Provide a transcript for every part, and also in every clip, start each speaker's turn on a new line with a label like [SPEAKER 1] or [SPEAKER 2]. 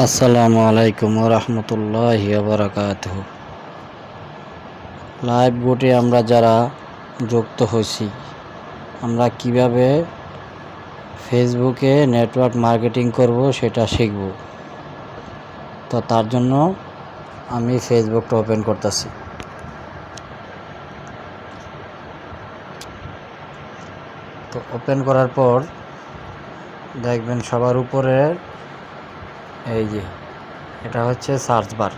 [SPEAKER 1] আসসালামু আলাইকুম রহমতুল্লাহি বারাকাতুহু। লাইভ বোটে আমরা যারা যুক্ত হয়েছি, আমরা কিভাবে ফেসবুকে নেটওয়ার্ক মার্কেটিং করব সেটা শিখব। তো তার জন্য আমি ফেসবুকটা ওপেন করতেছি। তো ওপেন করার পর দেখবেন সবার উপরে এই যে এটা হচ্ছে সার্চ বার।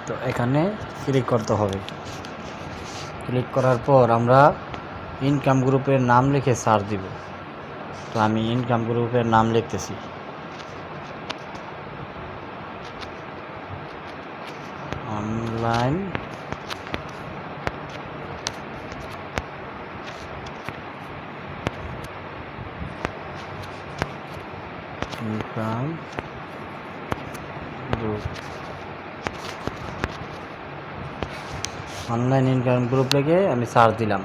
[SPEAKER 1] তো এখানে ক্লিক করতে হবে। ক্লিক করার পর আমরা ইনকাম গ্রুপের নাম লিখে সার্চ দিব। তো আমি ইনকাম গ্রুপের নাম লিখতেছি। Online income group, online income group লিখে আমি সার্চ দিলাম।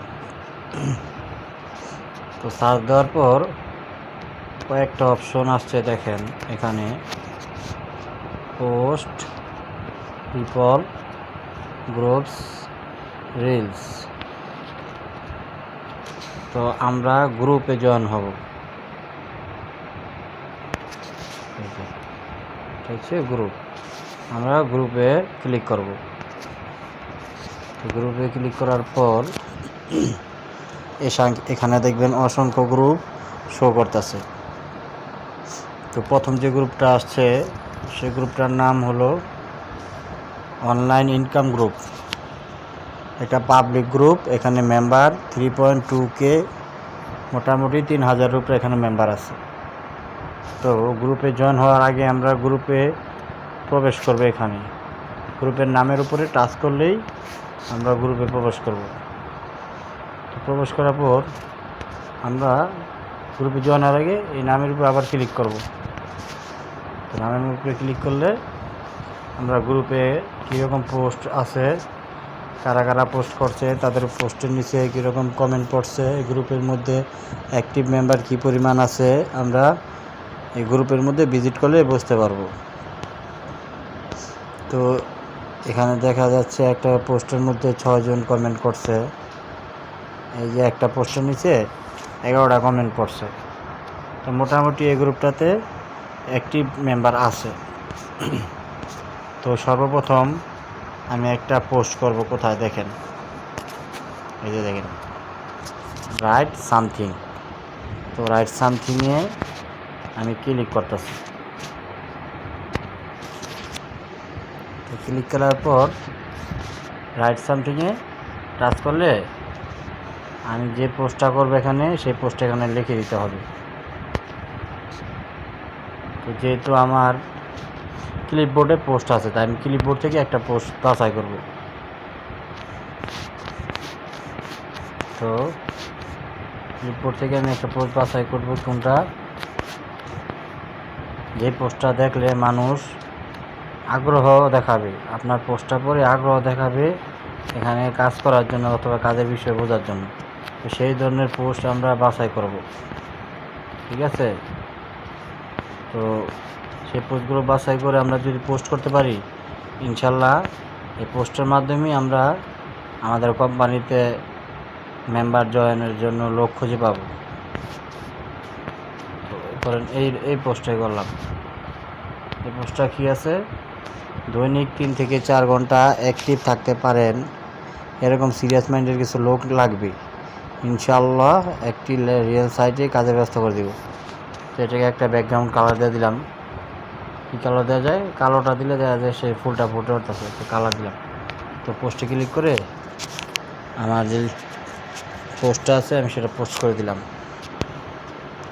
[SPEAKER 1] তো সার্চ দেওয়ার পর কয়েকটা অপশন আসছে, দেখেন এখানে পোস্ট, পিপল, গ্রুপস, রিলস। তো আমরা গ্রুপে জয়েন হব। ঠিক আছে, গ্রুপ, আমরা গ্রুপে ক্লিক করব। গ্রুপে ক্লিক করার পর এখানে দেখবেন অসংখ্য গ্রুপ শো করতেছে। তো প্রথম যে গ্রুপটা আসছে সেই গ্রুপটার নাম হলো অনলাইন ইনকাম গ্রুপ। এটা পাবলিক গ্রুপ, এখানে মেম্বার 3.2K, মোটামুটি 3000 উপরে এখানে মেম্বার আছে। তো গ্রুপে জয়েন হওয়ার আগে আমরা গ্রুপে প্রবেশ করব। এখানে গ্রুপের নামের উপরে টাচ করলেই আমরা গ্রুপে প্রবেশ করব। প্রবেশ করার পর আমরা গ্রুপে জয়েন হওয়ার আগে এই নামের উপরে আবার ক্লিক করব। নামের উপরে ক্লিক করলে আমরা গ্রুপে কীরকম পোস্ট আছে, কারা কারা পোস্ট করছে, তাদের পোস্টের নিচে কীরকম কমেন্ট পড়ছে, গ্রুপের মধ্যে অ্যাক্টিভ মেম্বার কী পরিমাণ আছে, আমরা এই গ্রুপের মধ্যে ভিজিট করলে বুঝতে পারবো। তো এখানে দেখা যাচ্ছে একটা পোস্টের মধ্যে 6 জন কমেন্ট করছে। এই যে একটা পোস্টের নিচে 11টা কমেন্ট পড়ছে। তো মোটামুটি এই গ্রুপটাতে অ্যাক্টিভ মেম্বার আছে। তো সর্বপ্রথম আমি একটা পোস্ট করব। কোথায় দেখেন, এই যে দেখেন রাইট সামথিং। তো রাইট সামথিংয়ে আমি ক্লিক করতেছি। তো ক্লিক করার পর রাইট সামথিংয়ে টাচ করলে আমি যে পোস্টটা করবো এখানে সেই পোস্টটা এখানে লিখে দিতে হবে। তো যেহেতু আমার ক্লিপবোর্ডে পোস্ট আছে, তাই আমি ক্লিপবোর্ড থেকে একটা পোস্ট বাছাই করব। তো ক্লিপবোর্ড থেকে আমি একটা পোস্ট বাছাই করব, কোনটা, যে পোস্টটা দেখলে মানুষ আগ্রহ দেখাবে, আপনার পোস্টটা পরে আগ্রহ দেখাবে এখানে কাজ করার জন্য অথবা কাজের বিষয়ে বোঝার জন্য। তো সেই ধরনের পোস্ট আমরা বাছাই করব। ঠিক আছে, তো সেই পোস্টগুলো বাছাই করে আমরা যদি পোস্ট করতে পারি, ইনশাল্লাহ এই পোস্টের মাধ্যমে আমরা আমাদের কোম্পানিতে মেম্বার জয়েনের জন্য লোক খুঁজে পাব। তো ধরেন এই পোস্টটাই করলাম। এই পোস্টটা কী আছে, দৈনিক 3 থেকে 4 ঘন্টা অ্যাক্টিভ থাকতে পারেন এরকম সিরিয়াস মাইন্ডের কিছু লোক লাগবে, ইনশাল্লাহ একটি রিয়েল সাইটে কাজের ব্যবস্থা করে দেব। তো এটাকে একটা ব্যাকগ্রাউন্ড কালার দিয়ে দিলাম। কী কালার দেওয়া যায়, কালোটা দিলে দেওয়া যায় সেই ফুলটা ফুটে উঠতেছে, তো কালার দিলাম। তো পোস্টে ক্লিক করে আমার যে পোস্টটা আছে আমি সেটা পোস্ট করে দিলাম।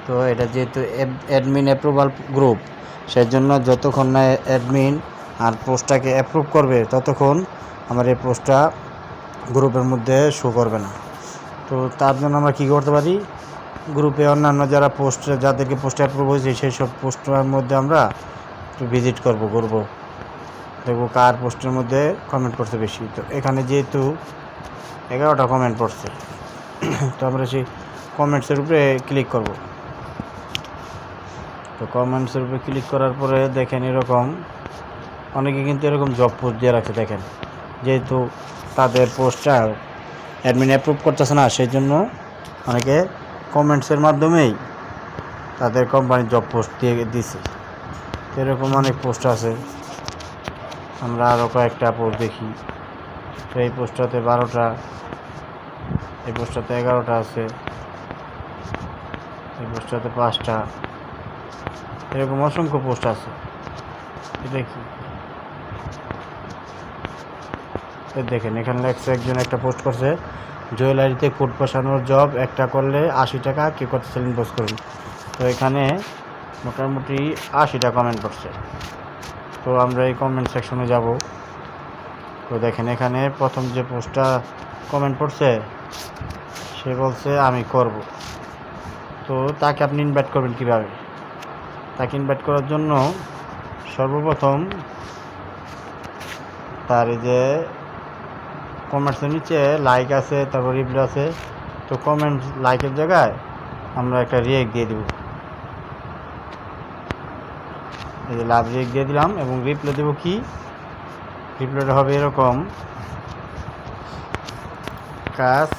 [SPEAKER 1] তো এটা যেহেতু অ্যাডমিন অ্যাপ্রুভাল গ্রুপ, সেজন্য যতক্ষণ না অ্যাডমিন আর পোস্টটাকে অ্যাপ্রুভ করবে ততক্ষণ আমার এই পোস্টটা গ্রুপের মধ্যে শো করবে না। তো তার জন্য আমরা কী করতে পারি, গ্রুপে অন্যান্য যারা পোস্ট, যাদেরকে পোস্ট অ্যাপ্রুভ হয়েছে সেই সব পোস্টের মধ্যে আমরা একটু ভিজিট করব, ঘুরবো, দেখবো কার পোস্টের মধ্যে কমেন্ট করছে বেশি। তো এখানে যেহেতু 11টা কমেন্ট পড়ছে, তো আমরা সেই কমেন্টসের উপরে ক্লিক করব। তো কমেন্টসের উপরে ক্লিক করার পরে দেখেন এরকম অনেকে কিন্তু এরকম জব পোস্ট দিয়ে রাখছে। দেখেন যেহেতু তাদের পোস্টটা অ্যাডমিন অ্যাপ্রুভ করতেছে না, সেই জন্য অনেকে কমেন্টসের মাধ্যমেই তাদের কোম্পানির জব পোস্ট দিয়ে দিছে। এরকম অনেক পোস্ট আছে। আমরা আরও কয়েকটা পোস্ট দেখি। তো এই পোস্টটাতে 12টা, এই পোস্টটাতে 11টা আছে, এই পোস্টটাতে 5টা, এরকম অসংখ্য পোস্ট আছে। এটা কি দেখেন এখানে লেখছে একজন একটা পোস্ট করছে, জুয়েলারিতে কোড বসানোর জব একটা করলে 80 টাকা, কে করতেছেন ইনবক্স করুন। তো এখানে মোটামুটি 80টা কমেন্ট করছে। তো আমরা এই কমেন্ট সেকশনে যাব। তো দেখেন এখানে প্রথম যে পোস্টটা কমেন্ট করছে সে বলছে আমি করব। তো তাকে আপনি ইনভাইট করবেন কিভাবে? তাকে ইনভাইট করার জন্য সর্বপ্রথম তার এই যে কমেন্টসের নিচে লাইক আছে, তারপর রিপ্লাই আছে। তো কমেন্ট লাইকের জায়গায় আমরা একটা রিয়েক্ট দিয়ে দেব। এই যে লাভ রিয়েক্ট দিয়ে দিলাম এবং রিপ্লাই দেবো কি, রিপ্লাইটা হবে এরকম, কাজ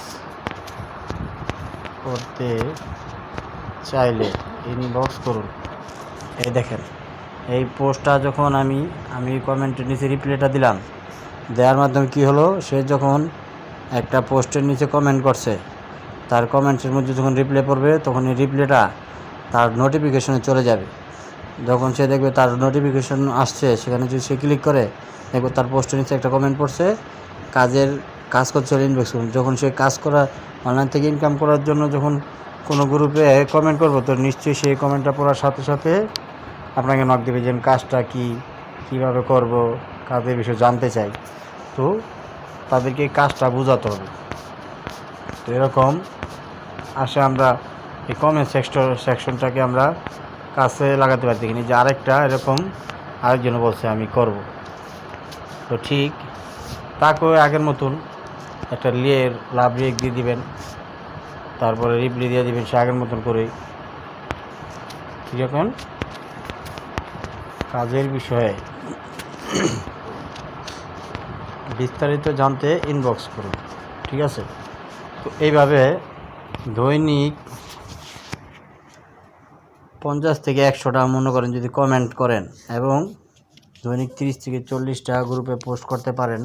[SPEAKER 1] করতে চাইলে ইনবক্স করুন। এই দেখেন এই পোস্টটা যখন আমি কমেন্টের নিচে রিপ্লাইটা দিলাম, দেওয়ার মাধ্যমে কি হলো, সে যখন একটা পোস্টের নিচে কমেন্ট করছে তার কমেন্টের মধ্যে যখন রিপ্লাই পড়বে তখন এই রিপ্লাইটা তার নোটিফিকেশনে চলে যাবে। যখন সে দেখবে তার নোটিফিকেশন আসছে, সেখানে যদি সে ক্লিক করে দেখবে তার পোস্টের নিচে একটা কমেন্ট পড়ছে, কাজ করছে ইনবক্স করুন। যখন সে কাজ করা অনলাইন থেকে ইনকাম করার জন্য যখন কোনো গ্রুপে কমেন্ট করবো, তো নিশ্চয়ই সেই কমেন্টটা পড়ার সাথে সাথে আপনাকে নক দেবে যে কাজটা কীভাবে করব, কাজের বিষয়ে জানতে চাই। তো তাদেরকে কাজটা বোঝাতে হবে। তো এরকম আসে আমরা এই কমেন্ট সেকশনটাকে আমরা কাছে লাগাতে পারি। দেখিনি যে আরেকটা এরকম আরেকজন বলছে আমি করব। তো ঠিক তাকে আগের মতন একটা লাভ রিয়েক্ট দিয়ে দিবেন, তারপরে রিপ্লাই দিয়ে দিবেন সে আগের মতন করেই। ঠিক এখন কাজের বিষয়ে বিস্তারিত জানতে ইনবক্স করুন। ঠিক আছে। তো এইভাবে দৈনিক 50 থেকে 100টা মনে করেন যদি কমেন্ট করেন এবং দৈনিক 30 থেকে 40টা গ্রুপে পোস্ট করতে পারেন,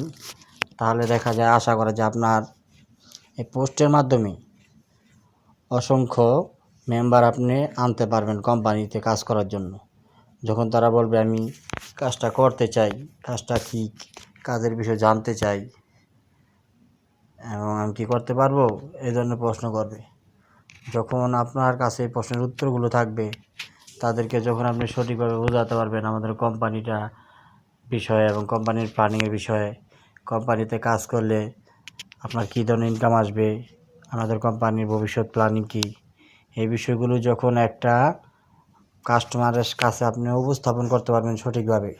[SPEAKER 1] তাহলে দেখা যায়, আশা করা যায় আপনার এই পোস্টের মাধ্যমে অসংখ্য মেম্বার আপনি আনতে পারবেন কোম্পানিতে কাজ করার জন্য। যখন তারা বলবে আমি কাজটা করতে চাই, কাজটা কি, কাজের বিষয়ে জানতে চাই এবং আমি কি করতে পারবো, এই ধরনের প্রশ্ন করবে। যখন আপনার কাছে এই প্রশ্নের উত্তরগুলো থাকবে, তাদেরকে যখন আপনি সঠিকভাবে বোঝাতে পারবেন আমাদের কোম্পানিটা বিষয়ে এবং কোম্পানির প্ল্যানিংয়ের বিষয়ে, কোম্পানিতে কাজ করলে আপনার কী ধরনের ইনকাম আসবে, আমাদের কোম্পানির ভবিষ্যৎ প্ল্যানিং কী, এই বিষয়গুলো যখন একটা কাস্টমারের কাছে আপনি উপস্থাপন করতে পারবেন সঠিকভাবে,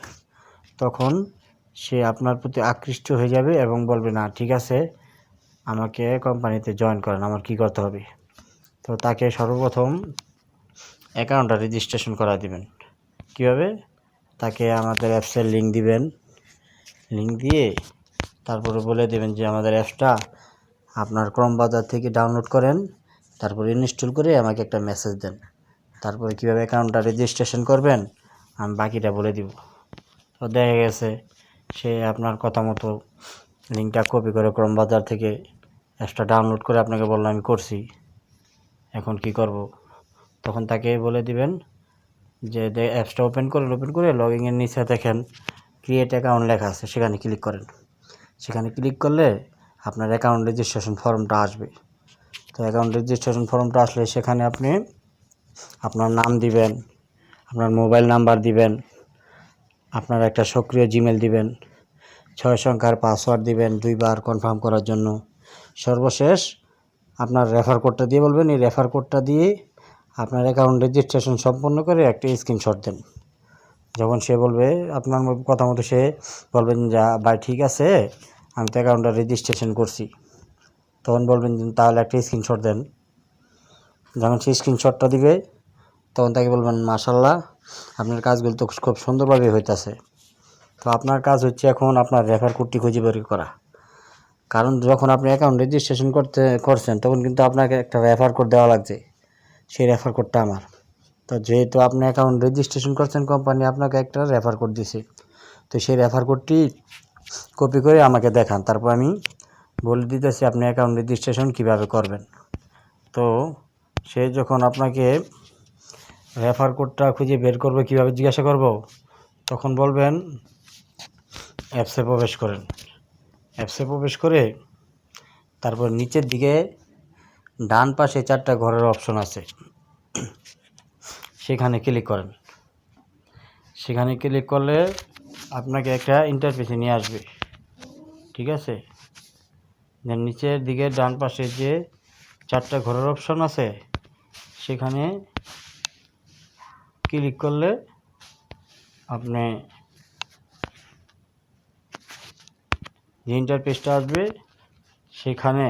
[SPEAKER 1] তখন সে আপনার প্রতি আকৃষ্ট হয়ে যাবে এবং বলবে না ঠিক আছে আমাকে কোম্পানিতে জয়েন করেন, আমার কি করতে হবে। তো তাকে সর্বপ্রথম অ্যাকাউন্টটা রেজিস্ট্রেশন করা দিবেন। কীভাবে? তাকে আমাদের অ্যাপসের লিঙ্ক দিবেন, লিঙ্ক দিয়ে তারপরে বলে দেবেন যে আমাদের অ্যাপসটা আপনার ক্রোম বাজার থেকে ডাউনলোড করেন, তারপরে ইনস্টল করে আমাকে একটা মেসেজ দেন। তারপরে কীভাবে অ্যাকাউন্টটা রেজিস্ট্রেশন করবেন আমি বাকিটা বলে দিব। তো দেখা গেছে সে আপনার কথা মতো লিঙ্কটা কপি করে ক্রোম বাজার থেকে অ্যাপসটা ডাউনলোড করে আপনাকে বললো আমি করছি, এখন কি করব। তখন তাকে বলে দিবেন যে অ্যাপসটা ওপেন করে লগইনের নিচে দেখেন ক্রিয়েট অ্যাকাউন্ট লেখা আছে, সেখানে ক্লিক করেন। সেখানে ক্লিক করলে আপনার অ্যাকাউন্ট রেজিস্ট্রেশন ফর্মটা আসবে। তো অ্যাকাউন্ট রেজিস্ট্রেশন ফর্মটা আসলে সেখানে আপনি আপনার নাম দিবেন, আপনার মোবাইল নাম্বার দিবেন, আপনার একটা সক্রিয় জিমেল দিবেন, 6 সংখ্যার পাসওয়ার্ড দিবেন 2 বার কনফার্ম করার জন্য। সর্বশেষ আপনার রেফার কোডটা দিয়ে বলবেন, এই রেফার কোডটা দিয়ে আপনার অ্যাকাউন্ট রেজিস্ট্রেশন সম্পন্ন করে একটা স্ক্রিনশট দেন। যখন সে বলবে আপনার কথা মতো সে বলবেন যা ভাই ঠিক আছে আমি তো অ্যাকাউন্টটা রেজিস্ট্রেশন করছি, তখন বলবেন তাহলে একটা স্ক্রিনশট দেন। যখন সে স্ক্রিনশটটা দিবে তখন তাকে বলবেন মাশাল্লাহ আপনার কাজগুলো তো খুব সুন্দরভাবে হইতাছে। তো আপনার কাজ হচ্ছে এখন আপনার রেফার কোডটি খুঁজে বের করা। কারণ যখন আপনি অ্যাকাউন্ট রেজিস্ট্রেশন করছেন তখন কিন্তু আপনাকে একটা রেফার কোড দেওয়া লাগছে, সেই রেফার কোডটা আমার। তো যেহেতু আপনি অ্যাকাউন্ট রেজিস্ট্রেশন করছেন, কোম্পানি আপনাকে একটা রেফার কোড দিছে, তো সেই রেফার কোডটি কপি করে আমাকে দেখান, তারপর আমি বলে দিতেছি আপনি অ্যাকাউন্ট রেজিস্ট্রেশন কীভাবে করবেন। তো সে যখন আপনাকে রেফার কোডটা খুঁজে বের করবে কীভাবে জিজ্ঞাসা করব, তখন বলবেন অ্যাপসে প্রবেশ করেন। অ্যাপসে প্রবেশ করে তারপর নিচের দিকে ডান পাশে 4টা ঘরের অপশন আছে, সেখানে ক্লিক করেন। সেখানে ক্লিক করলে আপনাকে একটা ইন্টারফেসে নিয়ে আসবে, ঠিক আছে। দেন নিচের দিকে ডান পাশে যে 4টা ঘরের অপশন আছে সেখানে ক্লিক করলে আপনি যে ইন্টারফেসটা আসবে সেখানে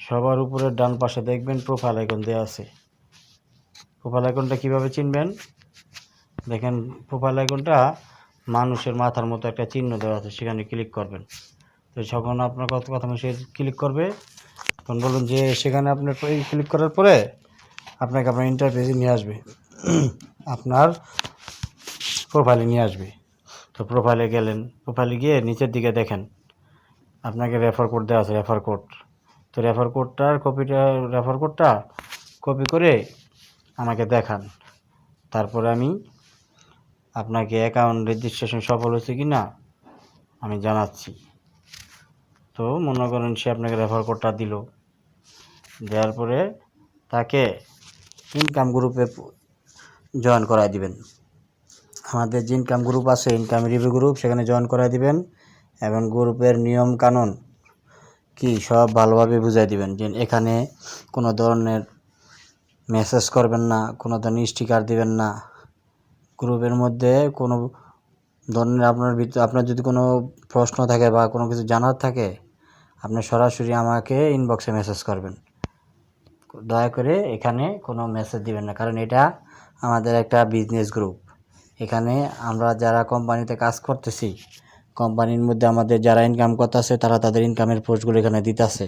[SPEAKER 1] সবার উপরে ডান পাশে দেখবেন প্রোফাইল আইকন দেওয়া আছে। প্রোফাইল আইকনটা কীভাবে চিনবেন, দেখেন প্রোফাইল আইকনটা মানুষের মাথার মতো একটা চিহ্ন দেওয়া আছে, সেখানে ক্লিক করবেন। তো যখন আপনার কথা সে ক্লিক করবে তখন বলুন যে সেখানে আপনার ক্লিক করার পরে আপনাকে আপনার ইন্টারফেসে নিয়ে আসবে, আপনার প্রোফাইলে নিয়ে আসবে। তো প্রোফাইলে গেলেন, প্রোফাইলে গিয়ে নিচের দিকে দেখেন আপনাকে রেফার কোড দেওয়া আছে, রেফার কোড। তো রেফার কোডটা কপি করে আমাকে দেখান, তারপরে আমি আপনাকে অ্যাকাউন্ট রেজিস্ট্রেশন সফল হয়েছে কি না আমি জানাচ্ছি। তো মনে করেন সে আপনাকে রেফার কোডটা দিল, দেওয়ার পরে তাকে ইনকাম গ্রুপে জয়েন করাই দিবেন। আমাদের যে ইনকাম গ্রুপ আছে, ইনকাম রিভিউ গ্রুপ, সেখানে জয়েন করাই দিবেন এবং গ্রুপের নিয়ম কানুন কি সব ভালোভাবে বুঝাই দিবেন। যে এখানে কোনো ধরনের মেসেজ করবেন না, কোনো ধরনের স্টিকার দিবেন না, গ্রুপের মধ্যে কোনো ধরনের আপনার যদি কোনো প্রশ্ন থাকে বা কোনো কিছু জানার থাকে আপনি সরাসরি আমাকে ইনবক্সে মেসেজ করবেন। দয়া করে এখানে কোনো মেসেজ দিবেন না, কারণ এটা আমাদের একটা বিজনেস গ্রুপ। এখানে আমরা যারা কোম্পানিতে কাজ করতেছি, কোম্পানির মধ্যে আমাদের যারা ইনকাম করতেছে তারা তাদের ইনকামের পোস্টগুলো এখানে দিতেছে।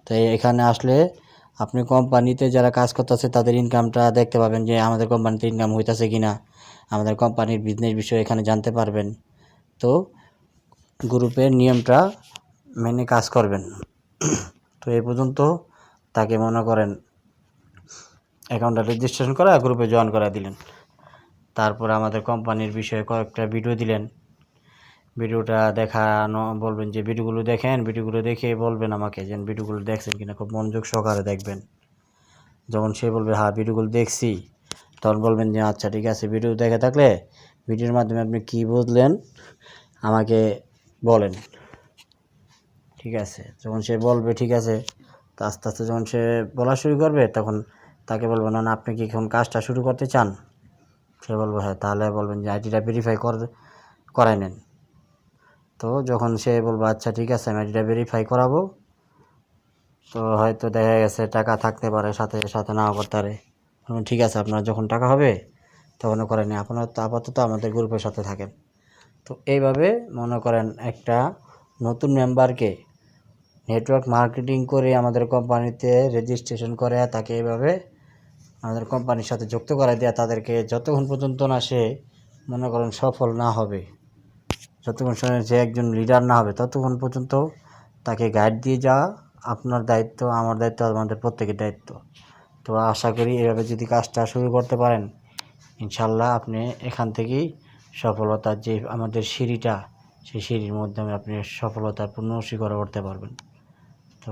[SPEAKER 1] তো এখানে আসলে আপনি কোম্পানিতে যারা কাজ করতেছে তাদের ইনকামটা দেখতে পাবেন, যে আমাদের কোম্পানিতে ইনকাম হইতেছে কিনা, আমাদের কোম্পানির বিজনেস বিষয়ে এখানে জানতে পারবেন। তো গ্রুপের নিয়মটা মেনে কাজ করবেন। তো এই পর্যন্ত তাকে মনে করেন অ্যাকাউন্টটা রেজিস্ট্রেশন করা, গ্রুপে জয়েন করা দিলেন। তারপর আমাদের কোম্পানির বিষয়ে কয়েকটা ভিডিও দিলেন, ভিডিওটা দেখানো বলবেন যে ভিডিওগুলো দেখেন, ভিডিওগুলো দেখে বলবেন আমাকে যে ভিডিওগুলো দেখছেন কিনা, খুব মনোযোগ সহকারে দেখবেন। যখন সে বলবে হ্যাঁ ভিডিওগুলো দেখছি, তখন বলবেন যে আচ্ছা ঠিক আছে, ভিডিও দেখে থাকলে ভিডিওর মাধ্যমে আপনি কী বুঝলেন আমাকে বলেন, ঠিক আছে। যখন সে বলবে ঠিক আছে, তো আস্তে আস্তে যখন সে বলা শুরু করবে তখন তাকে বলবেন না আপনি কি এখন কাজটা শুরু করতে চান। সে বলবো হ্যাঁ, তাহলে বলবেন যে আইডিটা ভেরিফাই করাই নেন। তো যখন সে বলবো আচ্ছা ঠিক আছে আমি আইডিটা ভেরিফাই করাবো, তো হয়তো দেখা গেছে টাকা থাকতে পারে, সাথে সাথে নাও করতে পারে। ঠিক আছে, আপনার যখন টাকা হবে তখন করেন, আপনার তো আপাতত আমাদের গ্রুপের সাথে থাকেন। তো এইভাবে মনে করেন একটা নতুন মেম্বারকে নেটওয়ার্ক মার্কেটিং করে আমাদের কোম্পানিতে রেজিস্ট্রেশন করে তাকে এইভাবে আমাদের কোম্পানির সাথে যুক্ত করাই দেওয়া, তাদেরকে যতক্ষণ পর্যন্ত না সে মনে করেন সফল না হবে, যতক্ষণ সে একজন লিডার না হবে, ততক্ষণ পর্যন্ত তাকে গাইড দিয়ে যাওয়া আপনার দায়িত্ব, আমার দায়িত্ব, আমাদের প্রত্যেকের দায়িত্ব। তো আশা করি এভাবে যদি কাজটা শুরু করতে পারেন ইনশাল্লাহ আপনি এখান থেকেই সফলতার যে আমাদের সিঁড়িটা, সেই সিঁড়ির মাধ্যমে আপনি সফলতার পূর্ণ শিখরে উঠতে পারবেন। তো